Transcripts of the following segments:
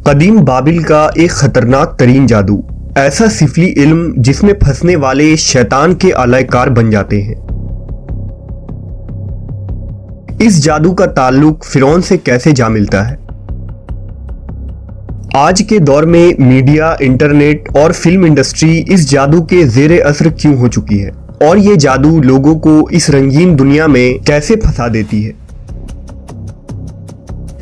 قدیم بابل کا ایک خطرناک ترین جادو، ایسا سفلی علم جس میں پھنسنے والے شیطان کے آلہ کار بن جاتے ہیں۔ اس جادو کا تعلق فرعون سے کیسے جا ملتا ہے؟ آج کے دور میں میڈیا، انٹرنیٹ اور فلم انڈسٹری اس جادو کے زیر اثر کیوں ہو چکی ہے، اور یہ جادو لوگوں کو اس رنگین دنیا میں کیسے پھنسا دیتی ہے؟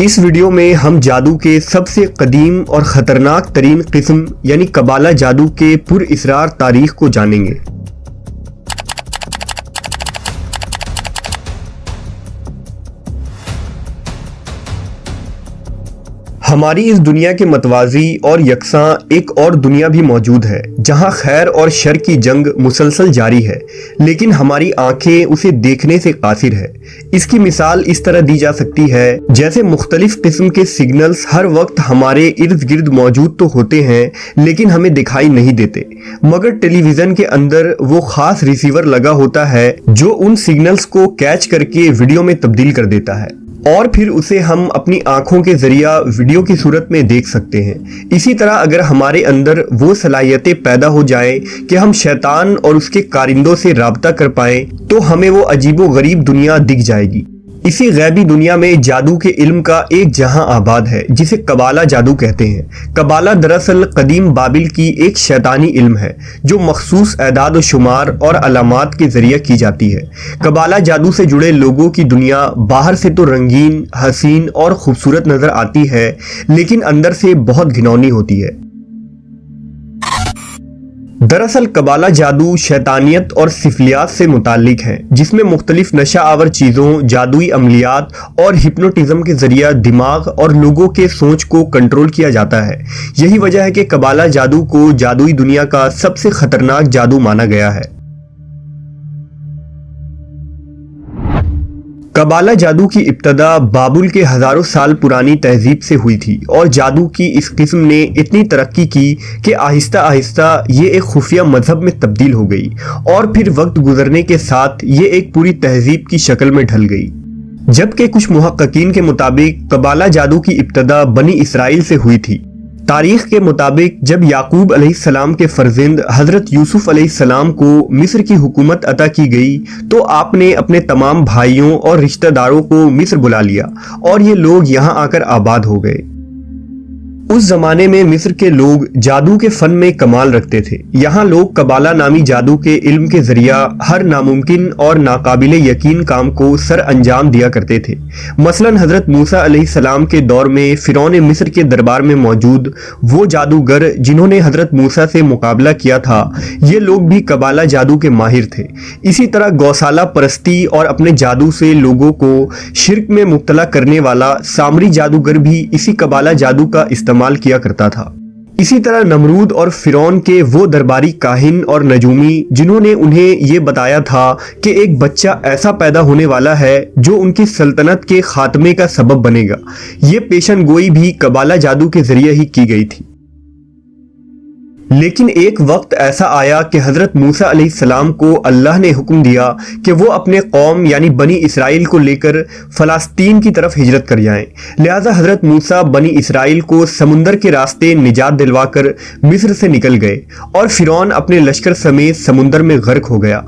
اس ویڈیو میں ہم جادو کے سب سے قدیم اور خطرناک ترین قسم یعنی قبالہ جادو کے پر اسرار تاریخ کو جانیں گے۔ ہماری اس دنیا کے متوازی اور یکساں ایک اور دنیا بھی موجود ہے جہاں خیر اور شر کی جنگ مسلسل جاری ہے، لیکن ہماری آنکھیں اسے دیکھنے سے قاصر ہے۔ اس کی مثال اس طرح دی جا سکتی ہے جیسے مختلف قسم کے سگنلز ہر وقت ہمارے ارد گرد موجود تو ہوتے ہیں لیکن ہمیں دکھائی نہیں دیتے، مگر ٹیلی ویژن کے اندر وہ خاص ریسیور لگا ہوتا ہے جو ان سگنلز کو کیچ کر کے ویڈیو میں تبدیل کر دیتا ہے، اور پھر اسے ہم اپنی آنکھوں کے ذریعہ ویڈیو کی صورت میں دیکھ سکتے ہیں۔ اسی طرح اگر ہمارے اندر وہ صلاحیتیں پیدا ہو جائیں کہ ہم شیطان اور اس کے کارندوں سے رابطہ کر پائیں تو ہمیں وہ عجیب و غریب دنیا دکھ جائے گی۔ اسی غیبی دنیا میں جادو کے علم کا ایک جہاں آباد ہے جسے قبالہ جادو کہتے ہیں۔ قبالہ دراصل قدیم بابل کی ایک شیطانی علم ہے جو مخصوص اعداد و شمار اور علامات کے ذریعے کی جاتی ہے۔ قبالہ جادو سے جڑے لوگوں کی دنیا باہر سے تو رنگین، حسین اور خوبصورت نظر آتی ہے، لیکن اندر سے بہت گھناؤنی ہوتی ہے۔ دراصل قبالہ جادو شیطانیت اور سفلیات سے متعلق ہے، جس میں مختلف نشہ آور چیزوں، جادوئی عملیات اور ہپنوٹزم کے ذریعہ دماغ اور لوگوں کے سوچ کو کنٹرول کیا جاتا ہے۔ یہی وجہ ہے کہ قبالہ جادو کو جادوئی دنیا کا سب سے خطرناک جادو مانا گیا ہے۔ قبالہ جادو کی ابتدا بابل کے ہزاروں سال پرانی تہذیب سے ہوئی تھی، اور جادو کی اس قسم نے اتنی ترقی کی کہ آہستہ آہستہ یہ ایک خفیہ مذہب میں تبدیل ہو گئی، اور پھر وقت گزرنے کے ساتھ یہ ایک پوری تہذیب کی شکل میں ڈھل گئی۔ جبکہ کچھ محققین کے مطابق قبالہ جادو کی ابتدا بنی اسرائیل سے ہوئی تھی۔ تاریخ کے مطابق جب یعقوب علیہ السلام کے فرزند حضرت یوسف علیہ السلام کو مصر کی حکومت عطا کی گئی تو آپ نے اپنے تمام بھائیوں اور رشتہ داروں کو مصر بلا لیا، اور یہ لوگ یہاں آ کر آباد ہو گئے۔ اس زمانے میں مصر کے لوگ جادو کے فن میں کمال رکھتے تھے۔ یہاں لوگ قبالہ نامی جادو کے علم کے ذریعہ ہر ناممکن اور ناقابل یقین کام کو سر انجام دیا کرتے تھے۔ مثلا حضرت موسیٰ علیہ السلام کے دور میں فرعون مصر کے دربار میں موجود وہ جادوگر جنہوں نے حضرت موسیٰ سے مقابلہ کیا تھا، یہ لوگ بھی قبالہ جادو کے ماہر تھے۔ اسی طرح گوسالہ پرستی اور اپنے جادو سے لوگوں کو شرک میں مبتلا کرنے والا سامری جادوگر بھی اسی قبالہ جادو کا استعمال کیا کرتا تھا۔ اسی طرح نمرود اور فرعون کے وہ درباری کاہن اور نجومی جنہوں نے انہیں یہ بتایا تھا کہ ایک بچہ ایسا پیدا ہونے والا ہے جو ان کی سلطنت کے خاتمے کا سبب بنے گا، یہ پیشن گوئی بھی قبالہ جادو کے ذریعے ہی کی گئی تھی۔ لیکن ایک وقت ایسا آیا کہ حضرت موسیٰ علیہ السلام کو اللہ نے حکم دیا کہ وہ اپنے قوم یعنی بنی اسرائیل کو لے کر فلسطین کی طرف ہجرت کر جائیں۔ لہٰذا حضرت موسیٰ بنی اسرائیل کو سمندر کے راستے نجات دلوا کر مصر سے نکل گئے، اور فرعون اپنے لشکر سمیت سمندر میں غرق ہو گیا۔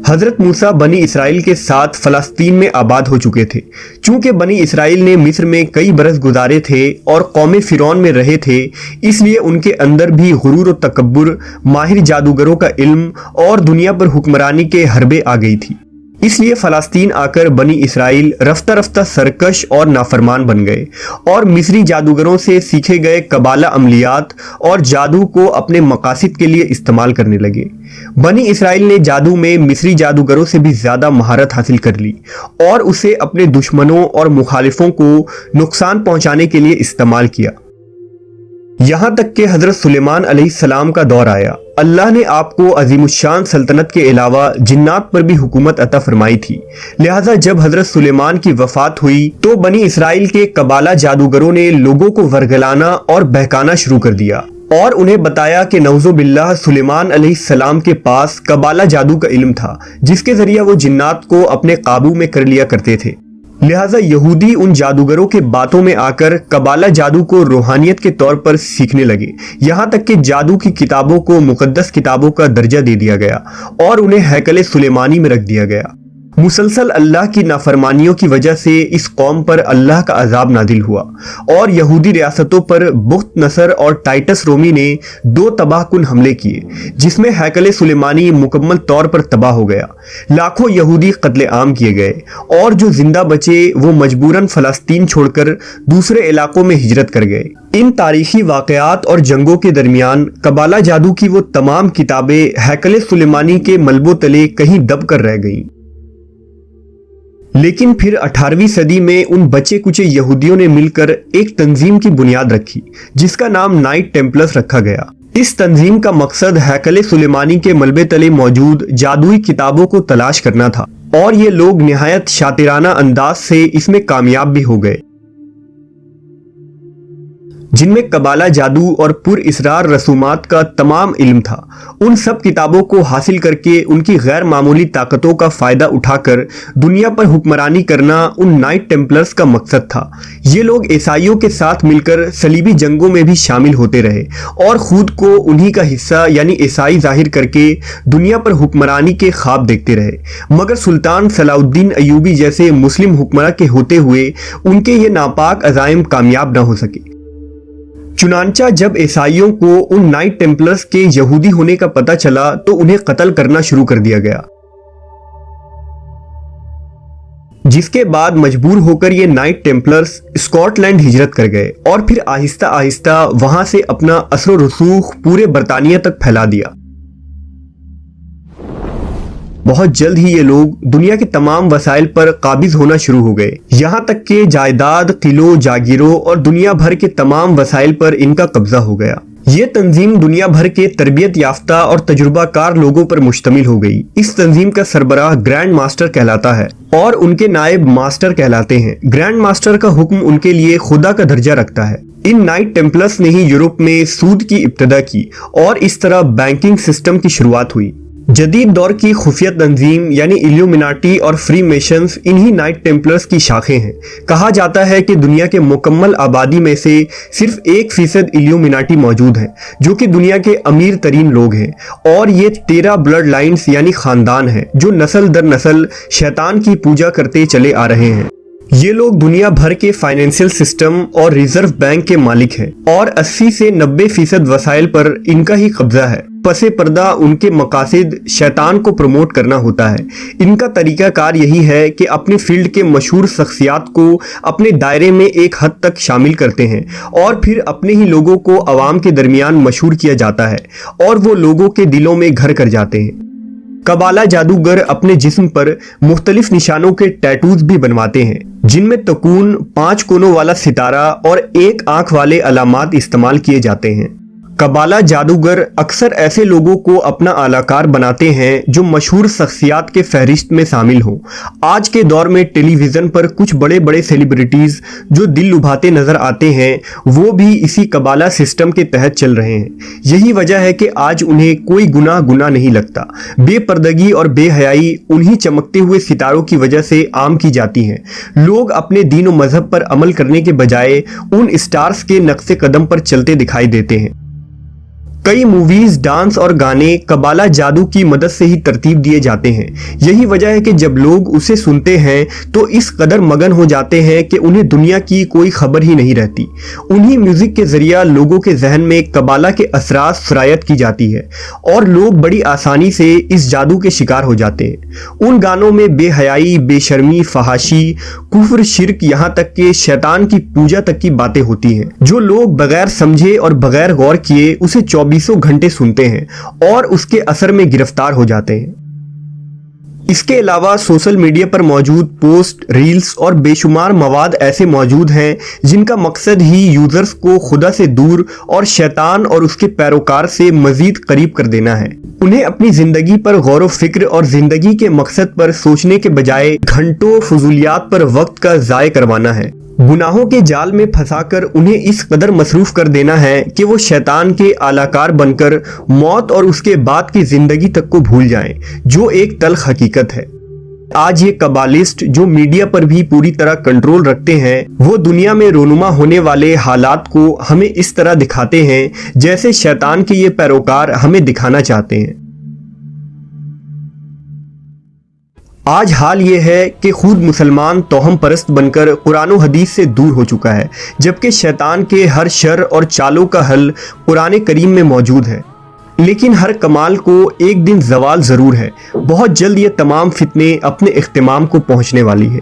حضرت موسیٰ بنی اسرائیل کے ساتھ فلسطین میں آباد ہو چکے تھے۔ چونکہ بنی اسرائیل نے مصر میں کئی برس گزارے تھے اور قوم فرعون میں رہے تھے، اس لیے ان کے اندر بھی غرور و تکبر، ماہر جادوگروں کا علم اور دنیا پر حکمرانی کے حربے آ گئی تھی۔ اس لیے فلسطین آ کر بنی اسرائیل رفتہ رفتہ سرکش اور نافرمان بن گئے، اور مصری جادوگروں سے سیکھے گئے قبالہ عملیات اور جادو کو اپنے مقاصد کے لیے استعمال کرنے لگے۔ بنی اسرائیل نے جادو میں مصری جادوگروں سے بھی زیادہ مہارت حاصل کر لی، اور اسے اپنے دشمنوں اور مخالفوں کو نقصان پہنچانے کے لیے استعمال کیا۔ یہاں تک کہ حضرت سلیمان علیہ السلام کا دور آیا۔ اللہ نے آپ کو عظیم الشان سلطنت کے علاوہ جنات پر بھی حکومت عطا فرمائی تھی، لہٰذا جب حضرت سلیمان کی وفات ہوئی تو بنی اسرائیل کے قبالہ جادوگروں نے لوگوں کو ورگلانا اور بہکانا شروع کر دیا، اور انہیں بتایا کہ نعوذ باللہ سلیمان علیہ السلام کے پاس قبالہ جادو کا علم تھا جس کے ذریعہ وہ جنات کو اپنے قابو میں کر لیا کرتے تھے۔ लिहाजा यहूदी उन जादूगरों के बातों में आकर कबाला जादू को रूहानियत के तौर पर सीखने लगे। यहाँ तक कि जादू की किताबों को मुकद्दस किताबों का दर्जा दे दिया गया और उन्हें हैकल सुलेमानी में रख दिया गया। मुसलसल अल्लाह की नाफरमानियों की वजह से इस कौम पर अल्लाह का अजाब नाजिल हुआ और यहूदी रियासतों पर बुख्त नसर और टाइटस रोमी ने 2 तबाहकुन हमले किए, जिसमें हैकल सुलेमानी मुकम्मल तौर पर तबाह हो गया। लाखों यहूदी कत्ले आम किए गए और जो जिंदा बचे वो मजबूरन फ़लस्तीन छोड़कर दूसरे इलाकों में हिजरत कर गए। इन तारीखी वाक़यात और जंगों के दरमियान कबाला जादू की वो तमाम किताबें हैकल सुलेमानी के मलबो तले कहीं दब कर रह गईं। लेकिन फिर 18वीं सदी में उन बचे कुचे यहूदियों ने मिलकर एक तंजीम की बुनियाद रखी, जिसका नाम नाइट टेम्पलर्स रखा गया। इस तंजीम का मकसद हैकल सुलेमानी के मलबे तले मौजूद जादुई किताबों को तलाश करना था और ये लोग निहायत शातिराना अंदाज से इसमें कामयाब भी हो गए, जिनमें कबाला जादू और पुर इसरार रसूमात का तमाम इल्म था। उन सब किताबों को हासिल करके उनकी गैर मामूली ताकतों का फ़ायदा उठाकर दुनिया पर हुक्मरानी करना उन नाइट टेम्पलर्स का मकसद था। ये लोग ईसाइयों के साथ मिलकर सलीबी जंगों में भी शामिल होते रहे और ख़ुद को उन्हीं का हिस्सा यानी ईसाई जाहिर करके दुनिया पर हुक्मरानी के ख्वाब देखते रहे। मगर सुल्तान सलाउद्दीन अयूबी जैसे मुस्लिम हुक्मरान के होते हुए उनके ये नापाक अज़ाइम कामयाब न हो सके। चुनांचा जब ईसाइयों को उन नाइट टेम्पलर्स के यहूदी होने का पता चला तो उन्हें कत्ल करना शुरू कर दिया गया, जिसके बाद मजबूर होकर ये नाइट टेम्पलर्स स्कॉटलैंड हिजरत कर गए और फिर आहिस्ता आहिस्ता वहां से अपना असर व रसूख पूरे बरतानिया तक फैला दिया। बहुत जल्द ही ये लोग दुनिया के तमाम वसाइल पर काबिज होना शुरू हो गए, यहाँ तक कि जायदाद, किलों, जागीरों और दुनिया भर के तमाम वसाइल पर इनका कब्जा हो गया। ये तंजीम दुनिया भर के तरबियत याफ्ता और तजुर्बाकार लोगों पर मुश्तमिल हो गई। इस तंजीम का सरबराह ग्रैंड मास्टर कहलाता है और उनके नायब मास्टर कहलाते हैं। ग्रैंड मास्टर का हुक्म उनके लिए खुदा का दर्जा रखता है। इन नाइट टेम्पलर्स ने ही यूरोप में सूद की इब्तिदा की और इस तरह बैंकिंग सिस्टम की शुरुआत हुई। जदीद दौर की खुफिया तंजीम यानी इल्यूमिनाटी और फ्री मेशंस इन्हीं नाइट टेम्पलर्स की शाखें हैं। कहा जाता है कि दुनिया के मुकम्मल आबादी में से सिर्फ 1% इल्यूमिनाटी मौजूद हैं, जो कि दुनिया के अमीर तरीन लोग हैं और ये 13 ब्लड लाइन्स यानी खानदान हैं जो नस्ल दर नस्ल शैतान की पूजा करते चले आ रहे हैं। ये लोग दुनिया भर के फाइनेंशियल सिस्टम और रिजर्व बैंक के मालिक हैं और 80 से 90% वसाइल पर इनका ही कब्जा है। पसे पर्दा उनके मकासद शैतान को प्रमोट करना होता है। इनका तरीकाकार यही है कि अपने फील्ड के मशहूर शख्सियात को अपने दायरे में एक हद तक शामिल करते हैं और फिर अपने ही लोगों को अवाम के दरमियान मशहूर किया जाता है और वो लोगों के दिलों में घर कर जाते हैं। कबाला जादूगर अपने जिस्म पर मुख्तलिफ निशानों के टैटूज भी बनवाते हैं, जिनमें तकून, 5 कोनों वाला सितारा और 1 आंख वाले अलामात इस्तेमाल किए जाते हैं। कबाला जादूगर अक्सर ऐसे लोगों को अपना आलाकार बनाते हैं जो मशहूर शख्सियात के फहरिस्त में शामिल हो। आज के दौर में टेलीविज़न पर कुछ बड़े बड़े सेलिब्रिटीज़ जो दिल लुभाते नज़र आते हैं वो भी इसी कबाला सिस्टम के तहत चल रहे हैं। यही वजह है कि आज उन्हें कोई गुनाह नहीं लगता। बेपर्दगी और बेहयाई उन्हीं चमकते हुए सितारों की वजह से आम की जाती हैं। लोग अपने दीन व मजहब पर अमल करने के बजाय उन स्टार्स के नक्शे कदम पर चलते दिखाई देते हैं। कई मूवीज, डांस और गाने कबाला जादू की मदद से ही तरतीब दिए जाते हैं। यही वजह है कि जब लोग उसे सुनते हैं तो इस कदर मगन हो जाते हैं कि उन्हें दुनिया की कोई खबर ही नहीं रहती। उन्हीं म्यूजिक के जरिए लोगों के जहन में कबाला के असरात सरायत की जाती है और लोग बड़ी आसानी से इस जादू के शिकार हो जाते हैं। उन गानों में बेहयाई, बेशर्मी, फहाशी, कुफ्र, शिर्क, यहाँ तक कि शैतान की पूजा तक की बातें होती हैं, जो लोग बगैर समझे और बगैर गौर किए उसे 24 घंटे सुनते हैं और उसके असर में गिरफ्तार हो जाते हैं। इसके अलावा सोशल मीडिया पर मौजूद पोस्ट, रील्स और बेशुमार मवाद ऐसे मौजूद हैं जिनका मकसद ही यूजर्स को खुदा से दूर और शैतान और उसके पैरोकार से मजीद करीब कर देना है। उन्हें अपनी जिंदगी पर गौर व फिक्र और जिंदगी के मकसद पर सोचने के बजाय घंटों फजूलियात पर वक्त का ज़ाय करवाना है। गुनाहों के जाल में फंसाकर उन्हें इस कदर मसरूफ कर देना है कि वो शैतान के आलाकार बनकर मौत और उसके बाद की जिंदगी तक को भूल जाएं, जो एक तल्ख हकीकत है। آج یہ قبالسٹ جو میڈیا پر بھی پوری طرح کنٹرول رکھتے ہیں، وہ دنیا میں رونما ہونے والے حالات کو ہمیں اس طرح دکھاتے ہیں جیسے شیطان کے یہ پیروکار ہمیں دکھانا چاہتے ہیں۔ آج حال یہ ہے کہ خود مسلمان توہم پرست بن کر قرآن و حدیث سے دور ہو چکا ہے، جبکہ شیطان کے ہر شر اور چالوں کا حل قرآن کریم میں موجود ہے۔ لیکن ہر کمال کو ایک دن زوال ضرور ہے، بہت جلد یہ تمام فتنے اپنے اختتام کو پہنچنے والی ہے۔